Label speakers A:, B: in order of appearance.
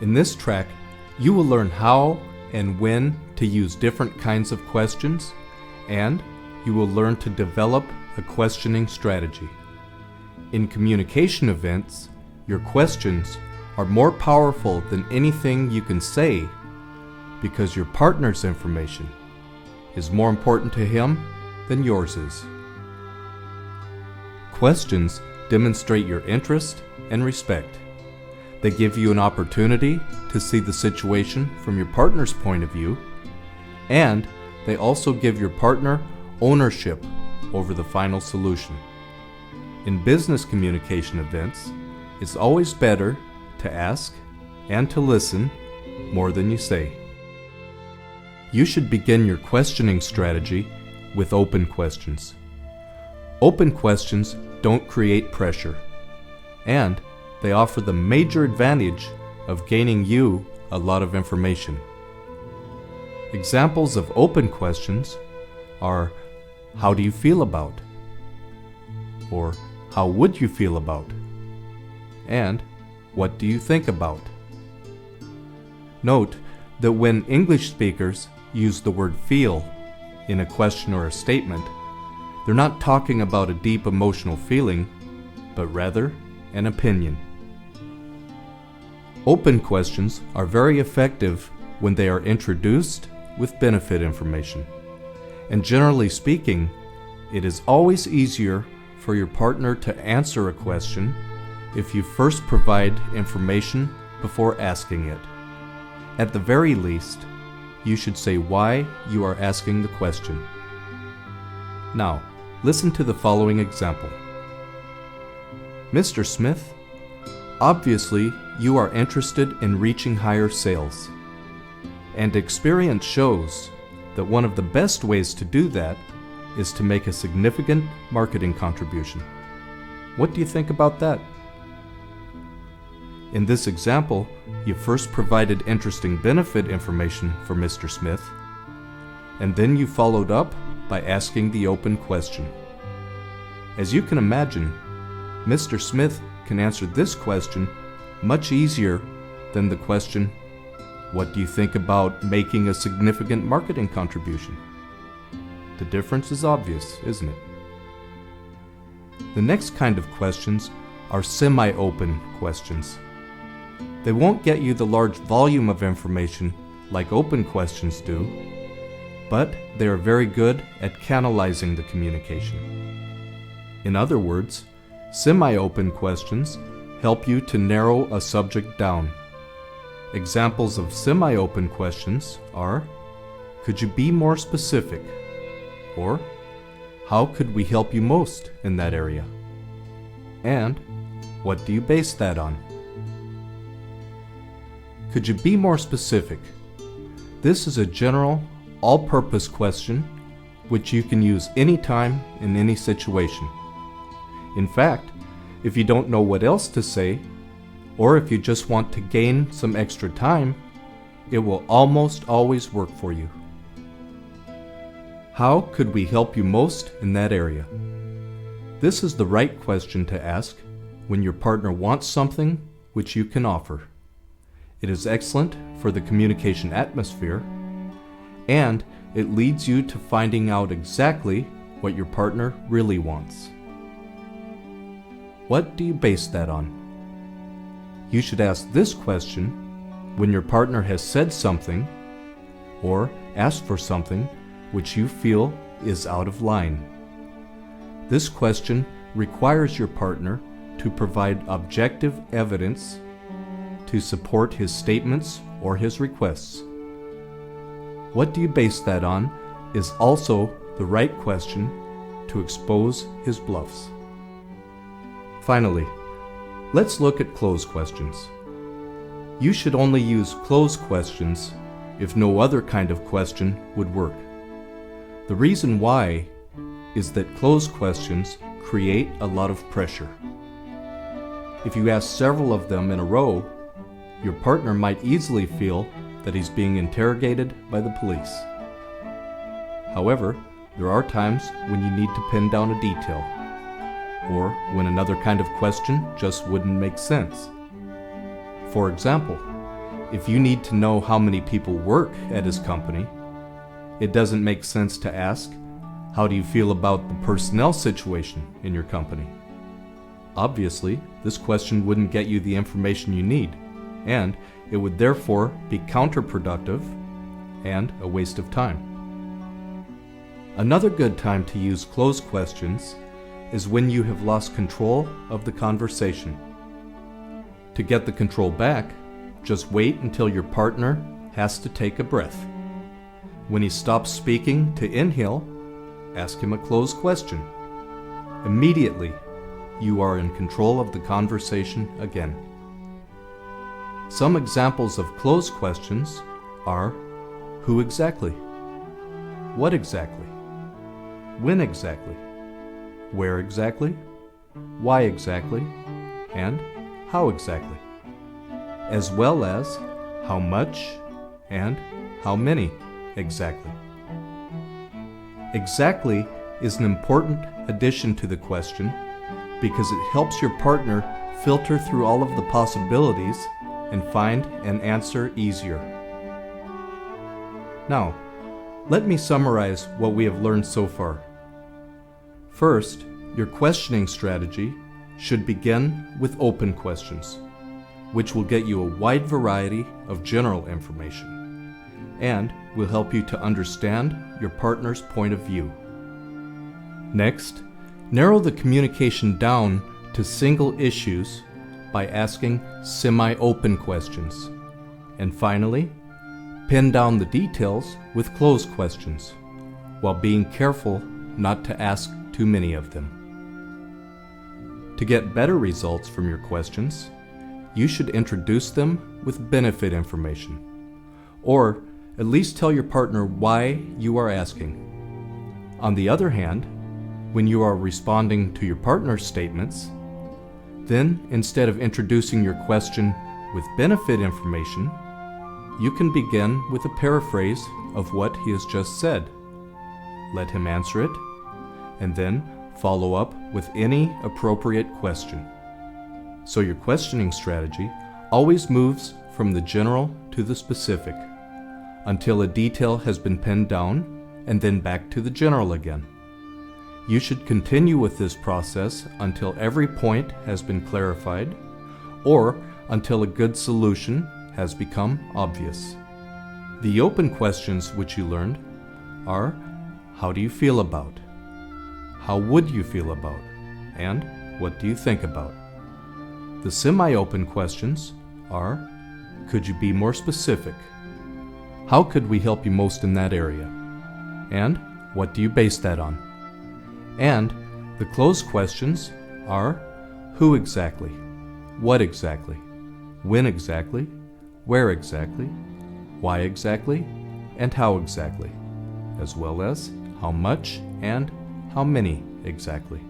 A: In this track, you will learn how and when to use different kinds of questions, and you will learn to develop a questioning strategy. In communication events, your questions are more powerful than anything you can say because your partner's information is more important to him than yours is. Questions demonstrate your interest and respect. They give you an opportunity to see the situation from your partner's point of view, and they also give your partner ownership over the final solution. In business communication events, it's always better to ask and to listen more than you say. You should begin your questioning strategy with open questions. Open questions don't create pressure, and they offer the major advantage of gaining you a lot of information. Examples of open questions are, how do you feel about? Or, how would you feel about? And, what do you think about? Note that when English speakers use the word feel in a question or a statement, they're not talking about a deep emotional feeling, but rather an opinion. Open questions are very effective when they are introduced with benefit information. And generally speaking, it is always easier for your partner to answer a question if you first provide information before asking it. At the very least, you should say why you are asking the question. Now, listen to the following example. Mr. Smith, obviously you are interested in reaching higher sales, and experience shows that one of the best ways to do that is to make a significant marketing contribution. What do you think about that? In this example, you first provided interesting benefit information for Mr. Smith, and then you followed up by asking the open question. As you can imagine, Mr. Smith can answer this question much easier than the question, what do you think about making a significant marketing contribution? The difference is obvious, isn't it? The next kind of questions are semi-open questions. They won't get you the large volume of information like open questions do, but they are very good at canalizing the communication. In other words, semi-open questions help you to narrow a subject down. Examples of semi-open questions are, could you be more specific? Or, how could we help you most in that area? And, what do you base that on? Could you be more specific? This is a general, all-purpose question which you can use anytime in any situation. In fact, if you don't know what else to say, or if you just want to gain some extra time, it will almost always work for you. How could we help you most in that area? This is the right question to ask when your partner wants something which you can offer. It is excellent for the communication atmosphere, and it leads you to finding out exactly what your partner really wants. What do you base that on? You should ask this question when your partner has said something or asked for something which you feel is out of line. This question requires your partner to provide objective evidence to support his statements or his requests. What do you base that on is also the right question to expose his bluffs. Finally, let's look at close questions. You should only use close questions if no other kind of question would work. The reason why is that close questions create a lot of pressure. If you ask several of them in a row, your partner might easily feel that he's being interrogated by the police. However, there are times when you need to pin down a detail, or when another kind of question just wouldn't make sense. For example, If you need to know how many people work at his company, it doesn't make sense to ask, how do you feel about the personnel situation in your company? Obviously, this question wouldn't get you the information you need, and it would therefore be counterproductive and a waste of time. Another good time to use closed questions is when you have lost control of the conversation. To get the control back, just wait until your partner has to take a breath. When he stops speaking to inhale, ask him a closed question. Immediately, you are in control of the conversation again. Some examples of closed questions are: who exactly? What exactly? When exactly? Where exactly? Why exactly? And how exactly? As well as how much and how many exactly. Exactly is an important addition to the question because it helps your partner filter through all of the possibilities and find an answer easier. Now, let me summarize what we have learned so far. First, your questioning strategy should begin with open questions, which will get you a wide variety of general information and will help you to understand your partner's point of view. Next, narrow the communication down to single issues by asking semi-open questions. And finally, pin down the details with closed questions, while being careful not to ask too many of them. To get better results from your questions, you should introduce them with benefit information, or at least tell your partner why you are asking. On the other hand, when you are responding to your partner's statements, then instead of introducing your question with benefit information, you can begin with a paraphrase of what he has just said. Let him answer it, and then follow up with any appropriate question. So your questioning strategy always moves from the general to the specific, until a detail has been pinned down, and then back to the general again. You should continue with this process until every point has been clarified, or until a good solution has become obvious. The open questions which you learned are: how do you feel about? How would you feel about? And what do you think about? The semi-open questions are: could you be more specific? How could we help you most in that area? And what do you base that on? And the closed questions are: who exactly? What exactly? When exactly? Where exactly? Why exactly? And how exactly? As well as how much and how many exactly.